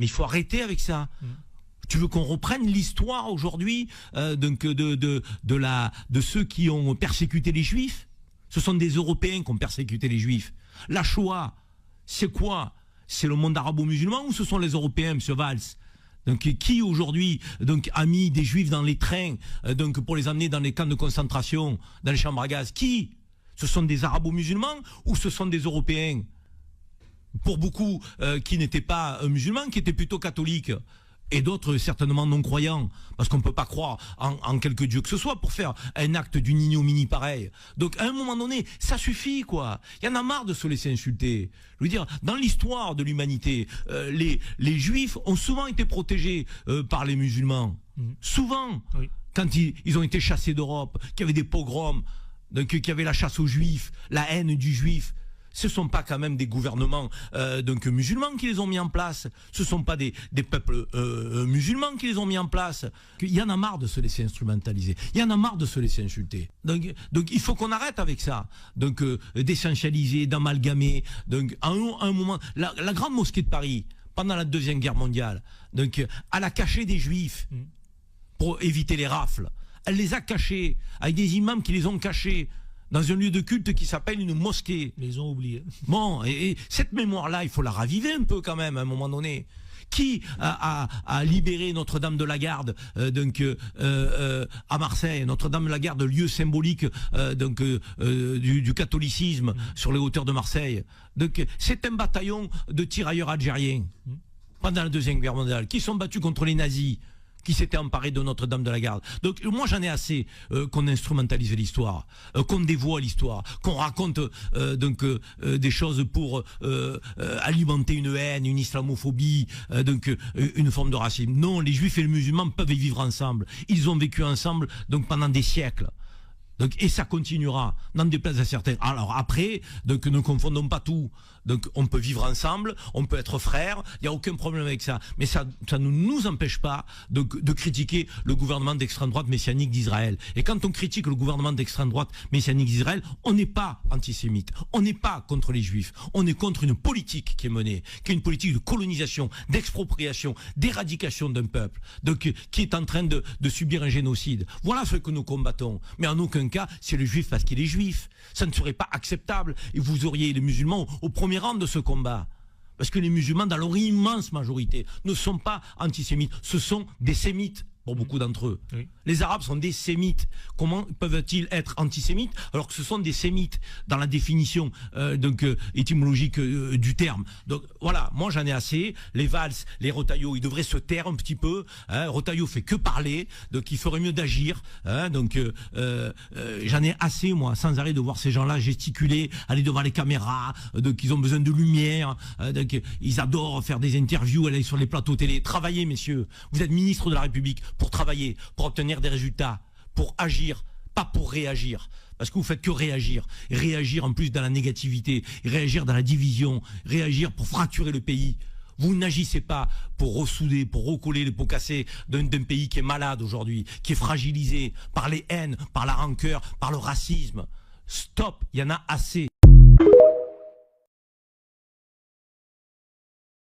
Mais il faut arrêter avec ça. Tu veux qu'on reprenne l'histoire aujourd'hui de ceux qui ont persécuté les Juifs? Ce sont des Européens qui ont persécuté les Juifs. La Shoah, c'est quoi? C'est le monde arabo-musulman ou ce sont les Européens, M. Valls? Donc qui aujourd'hui a mis des Juifs dans les trains pour les emmener dans les camps de concentration, dans les chambres à gaz? Qui? Ce sont des arabo-musulmans ou ce sont des Européens? Pour beaucoup qui n'étaient pas musulmans, qui étaient plutôt catholiques. Et d'autres certainement non-croyants, parce qu'on ne peut pas croire en quelque dieu que ce soit pour faire un acte d'une ignominie pareille. Donc à un moment donné, ça suffit quoi. Il y en a marre de se laisser insulter. Je veux dire, dans l'histoire de l'humanité, les Juifs ont souvent été protégés par les musulmans. Souvent, oui. Quand ils ont été chassés d'Europe, qu'il y avait des pogroms, qu'il y avait la chasse aux Juifs, la haine du Juif. Ce ne sont pas quand même des gouvernements musulmans qui les ont mis en place. Ce ne sont pas des peuples musulmans qui les ont mis en place. Il y en a marre de se laisser instrumentaliser. Il y en a marre de se laisser insulter. Donc il faut qu'on arrête avec ça. D'essentialiser, d'amalgamer. À un moment, la grande mosquée de Paris, pendant la Deuxième Guerre mondiale, elle a caché des Juifs pour éviter les rafles. Elle les a cachés avec des imams qui les ont cachés dans un lieu de culte qui s'appelle une mosquée. Mais ils ont oublié. Bon, et cette mémoire-là, il faut la raviver un peu quand même, à un moment donné. Qui a libéré Notre-Dame de la Garde à Marseille? Notre-Dame de la Garde, lieu symbolique du catholicisme sur les hauteurs de Marseille. C'est un bataillon de tirailleurs algériens pendant la Deuxième Guerre mondiale qui sont battus contre les nazis, qui s'était emparé de Notre-Dame de la Garde. Donc moi j'en ai assez qu'on instrumentalise l'histoire, qu'on dévoie l'histoire, qu'on raconte des choses pour alimenter une haine, une islamophobie, une forme de racisme. Non, les Juifs et les musulmans peuvent vivre ensemble. Ils ont vécu ensemble pendant des siècles. Et ça continuera, n'en déplaise à certains. Alors après, ne confondons pas tout. On peut vivre ensemble, on peut être frères, il n'y a aucun problème avec ça. Mais ça ne nous empêche pas de critiquer le gouvernement d'extrême droite messianique d'Israël. Et quand on critique le gouvernement d'extrême droite messianique d'Israël, on n'est pas antisémite, on n'est pas contre les Juifs, on est contre une politique qui est menée, qui est une politique de colonisation, d'expropriation, d'éradication d'un peuple, qui est en train de subir un génocide. Voilà ce que nous combattons. Mais en aucun cas, c'est le Juif parce qu'il est Juif. Ça ne serait pas acceptable. Et vous auriez les musulmans au premier rang de ce combat. Parce que les musulmans, dans leur immense majorité, ne sont pas antisémites. Ce sont des sémites, pour beaucoup d'entre eux. Oui. Les Arabes sont des sémites. Comment peuvent-ils être antisémites alors que ce sont des sémites dans la définition étymologique du terme? Donc voilà, moi j'en ai assez. Les Valls, les Retailleau, ils devraient se taire un petit peu. Retailleau fait que parler, donc il ferait mieux d'agir. J'en ai assez, moi, sans arrêt de voir ces gens-là gesticuler, aller devant les caméras, ils ont besoin de lumière, ils adorent faire des interviews, aller sur les plateaux télé. Travaillez, messieurs. Vous êtes ministre de la République pour travailler, pour obtenir des résultats, pour agir, pas pour réagir. Parce que vous faites que réagir. Réagir en plus dans la négativité, réagir dans la division, réagir pour fracturer le pays. Vous n'agissez pas pour ressouder, pour recoller les pots cassés d'un pays qui est malade aujourd'hui, qui est fragilisé par les haines, par la rancœur, par le racisme. Stop, il y en a assez.